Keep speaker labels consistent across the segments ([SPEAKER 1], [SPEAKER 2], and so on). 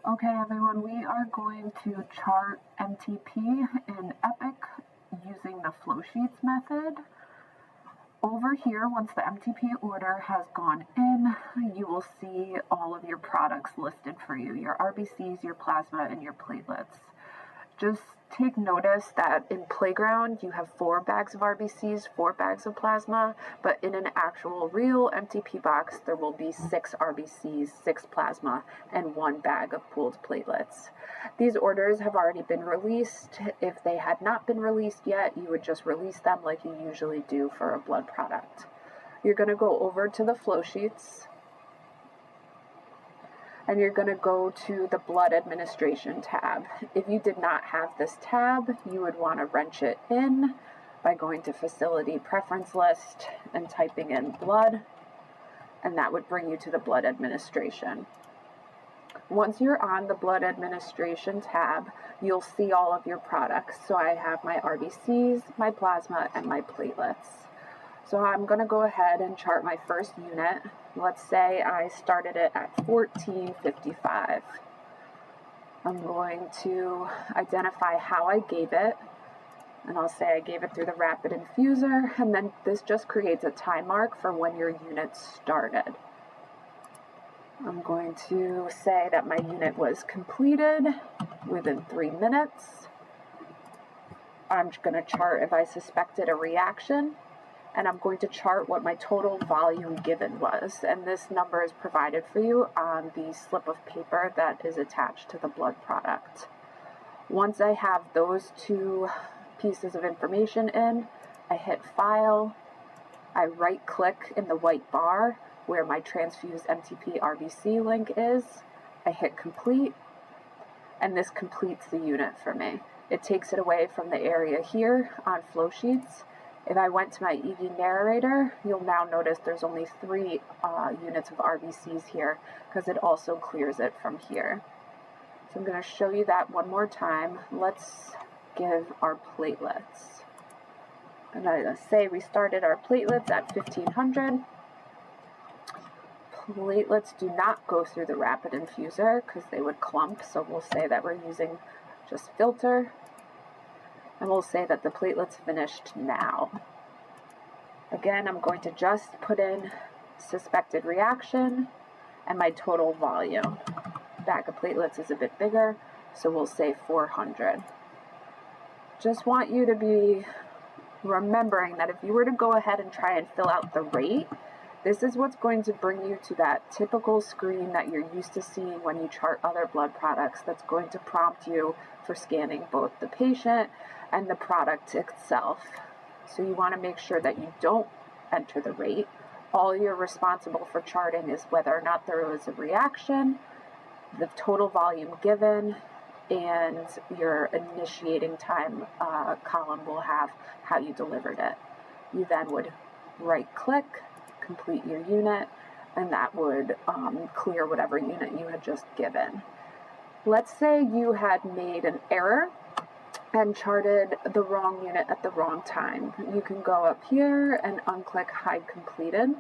[SPEAKER 1] Okay everyone, we are going to chart MTP in Epic using the flow sheets method. Over here, once the MTP order has gone in, you will see all of your products listed for you, your RBCs, your plasma, and your platelets. Just take notice that in Playground you have 4 bags of RBCs, 4 bags of plasma, but in an actual real MTP box there will be 6 RBCs, 6 plasma, and 1 bag of pooled platelets. These orders have already been released. If they had not been released yet, you would just release them like you usually do for a blood product. You're going to go over to the flow sheets, and you're going to go to the blood administration tab. If you did not have this tab, you would want to wrench it in by going to facility preference list and typing in blood, and that would bring you to the blood administration. Once you're on the blood administration tab, you'll see all of your products. So I have my RBCs, my plasma, and my platelets. So I'm going to go ahead and chart my first unit. Let's say I started it at 1455. I'm going to identify how I gave it, and I'll say I gave it through the rapid infuser, and then this just creates a time mark for when your unit started. I'm going to say that my unit was completed within 3 minutes. I'm going to chart if I suspected a reaction, and I'm going to chart what my total volume given was, and this number is provided for you on the slip of paper that is attached to the blood product. Once I have those 2 pieces of information in, I hit File, I right-click in the white bar where my transfused MTP RBC link is, I hit Complete, and this completes the unit for me. It takes it away from the area here on flow sheets. If I went to my EV narrator, you'll now notice there's only 3 units of RBCs here because it also clears it from here. So I'm going to show you that one more time. Let's give our platelets. And I say we started our platelets at 1500. Platelets do not go through the rapid infuser because they would clump, so we'll say that we're using just filter. And we'll say that the platelets finished now. Again, I'm going to just put in suspected reaction and my total volume. Bag of platelets is a bit bigger, so we'll say 400. Just want you to be remembering that if you were to go ahead and try and fill out the rate, this is what's going to bring you to that typical screen that you're used to seeing when you chart other blood products. That's going to prompt you for scanning both the patient and the product itself. So you want to make sure that you don't enter the rate. All you're responsible for charting is whether or not there was a reaction, the total volume given, and your initiating time column will have how you delivered it. You then would right-click, complete your unit, and that would clear whatever unit you had just given. Let's say you had made an error and charted the wrong unit at the wrong time. You can go up here and unclick Hide Completed,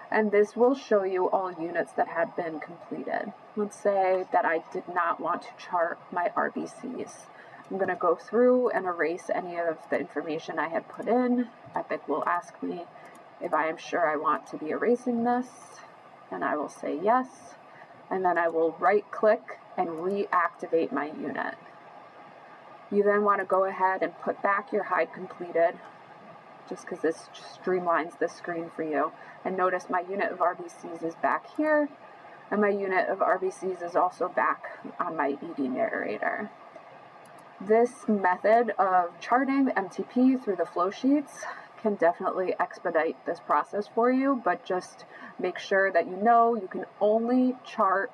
[SPEAKER 1] and this will show you all units that had been completed. Let's say that I did not want to chart my RBCs. I'm going to go through and erase any of the information I had put in. Epic will ask me if I am sure I want to be erasing this, and I will say yes, and then I will right-click and reactivate my unit. You then want to go ahead and put back your hide completed, just because this streamlines the screen for you. And notice my unit of RBCs is back here, and my unit of RBCs is also back on my ED narrator. This method of charting MTP through the flow sheets can definitely expedite this process for you, but just make sure that you know you can only chart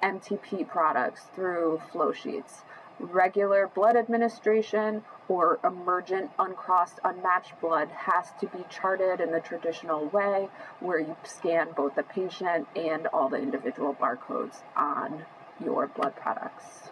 [SPEAKER 1] MTP products through flow sheets. Regular blood administration or emergent, uncrossed, unmatched blood has to be charted in the traditional way where you scan both the patient and all the individual barcodes on your blood products.